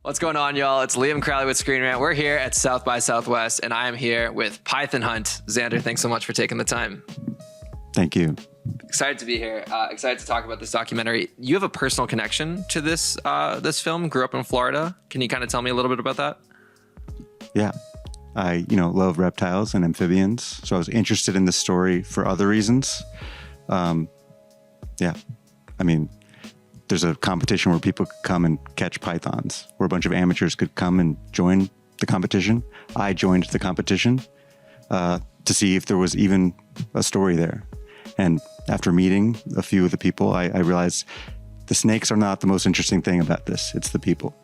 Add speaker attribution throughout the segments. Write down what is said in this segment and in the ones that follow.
Speaker 1: What's going on, y'all? It's Liam Crowley with Screen Rant. We're here at South by Southwest, and I am here with Python Hunt. Xander, thanks so much for taking the time.
Speaker 2: Thank you.
Speaker 1: Excited to be here. Excited to talk about this documentary. You have a personal connection to this this film. Grew up in Florida. Can you kind of tell me a little bit about that?
Speaker 2: Yeah. I, love reptiles and amphibians. So I was interested in this story for other reasons. There's a competition where people could come and catch pythons, where a bunch of amateurs could come and join the competition. I joined the competition to see if there was even a story there. And after meeting a few of the people, I realized the snakes are not the most interesting thing about this. It's the people.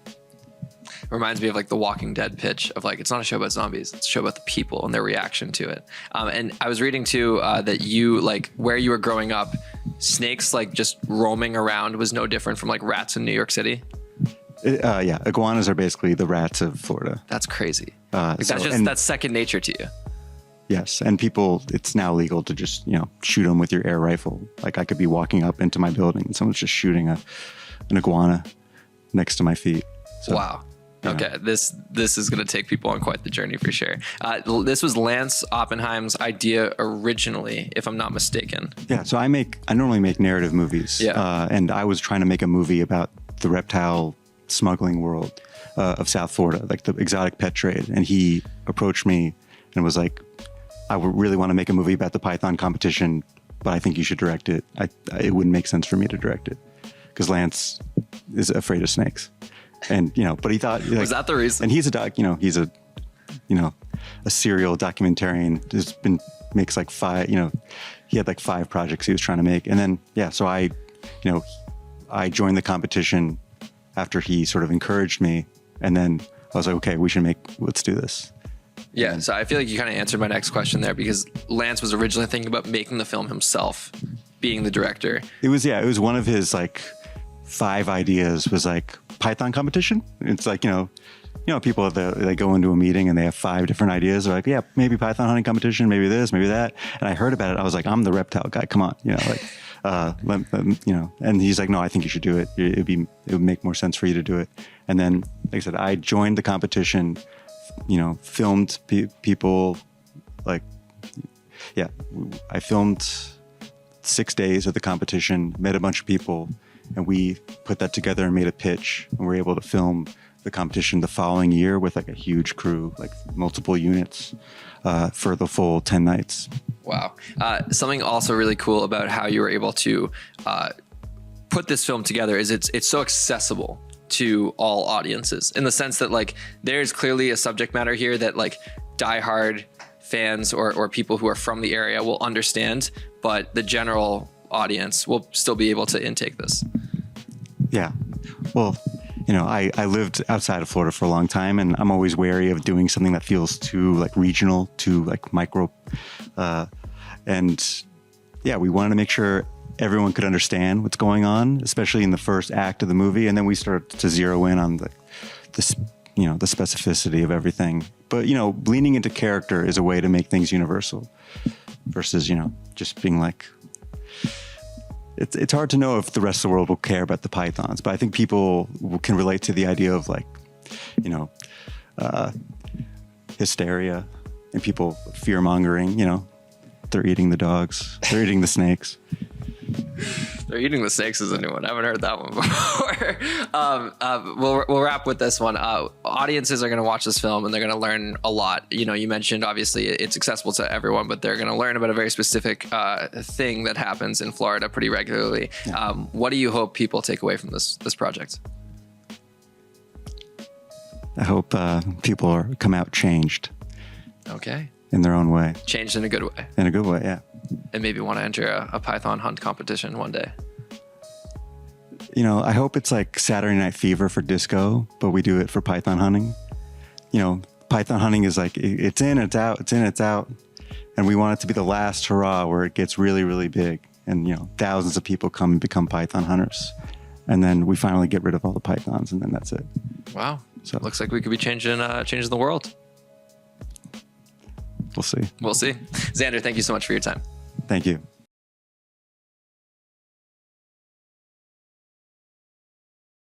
Speaker 1: Reminds me of like the Walking Dead pitch of like, it's not a show about zombies, it's a show about the people and their reaction to it. And I was reading too that you, like where you were growing up, snakes like just roaming around was no different from like rats in New York City.
Speaker 2: Yeah, iguanas are basically the rats of Florida.
Speaker 1: That's crazy. That's second nature to you.
Speaker 2: Yes, and people, it's now legal to just, shoot them with your air rifle. Like I could be walking up into my building and someone's just shooting an iguana next to my feet. So,
Speaker 1: wow. Okay, this is going to take people on quite the journey for sure. This was Lance Oppenheim's idea originally, if I'm not mistaken.
Speaker 2: Yeah, so I normally make narrative movies.
Speaker 1: Yeah.
Speaker 2: And I was trying to make a movie about the reptile smuggling world of South Florida, like the exotic pet trade. And he approached me and was like, I really want to make a movie about the python competition, but I think you should direct it. It wouldn't make sense for me to direct it because Lance is afraid of snakes. And, but he thought...
Speaker 1: was that the reason?
Speaker 2: And he's a he's a serial documentarian. Makes like five, he had like 5 projects he was trying to make. And then, so I joined the competition after he sort of encouraged me. And then I was like, okay, let's do this.
Speaker 1: Yeah. So I feel like you kind of answered my next question there because Lance was originally thinking about making the film himself, being the director.
Speaker 2: It was one of his like 5 ideas was like python competition. It's like, people, they go into a meeting and they have 5 different ideas. They're like, yeah, maybe python hunting competition, maybe this, maybe that. And I heard about it. I was like, I'm the reptile guy. Come on. And he's like, no, I think you should do it. It would make more sense for you to do it. And then, like I said, I joined the competition, filmed people I filmed 6 days of the competition, met a bunch of people, and we put that together and made a pitch, and we were able to film the competition the following year with like a huge crew, like multiple units for the full 10 nights.
Speaker 1: Wow. Something also really cool about how you were able to put this film together is it's so accessible to all audiences in the sense that like there's clearly a subject matter here that like diehard fans or people who are from the area will understand, but the general audience will still be able to intake this.
Speaker 2: Yeah. Well, I lived outside of Florida for a long time, and I'm always wary of doing something that feels too like regional, too like micro. We wanted to make sure everyone could understand what's going on, especially in the first act of the movie. And then we started to zero in on the specificity of everything. But, leaning into character is a way to make things universal versus, just being like, it's hard to know if the rest of the world will care about the pythons, but I think people can relate to the idea of like, hysteria and people fear mongering, they're eating the dogs, they're eating the snakes.
Speaker 1: They're eating the snakes is a new one. I haven't heard that one before. We'll wrap with this one. Audiences are going to watch this film and they're going to learn a lot. You mentioned obviously it's accessible to everyone, but they're going to learn about a very specific thing that happens in Florida pretty regularly. Yeah. What do you hope people take away from this project?
Speaker 2: I hope people come out changed.
Speaker 1: Okay.
Speaker 2: In their own way.
Speaker 1: Changed in a good way.
Speaker 2: In a good way, yeah.
Speaker 1: And maybe want to enter a python hunt competition one day.
Speaker 2: I hope it's like Saturday Night Fever for disco, but we do it for python hunting. Python hunting is like, it's in, it's out, it's in, it's out. And we want it to be the last hurrah where it gets really, really big. And, thousands of people come and become python hunters. And then we finally get rid of all the pythons and then that's it.
Speaker 1: Wow. So it looks like we could be changing the world.
Speaker 2: We'll see.
Speaker 1: We'll see. Xander, thank you so much for your time.
Speaker 2: Thank you.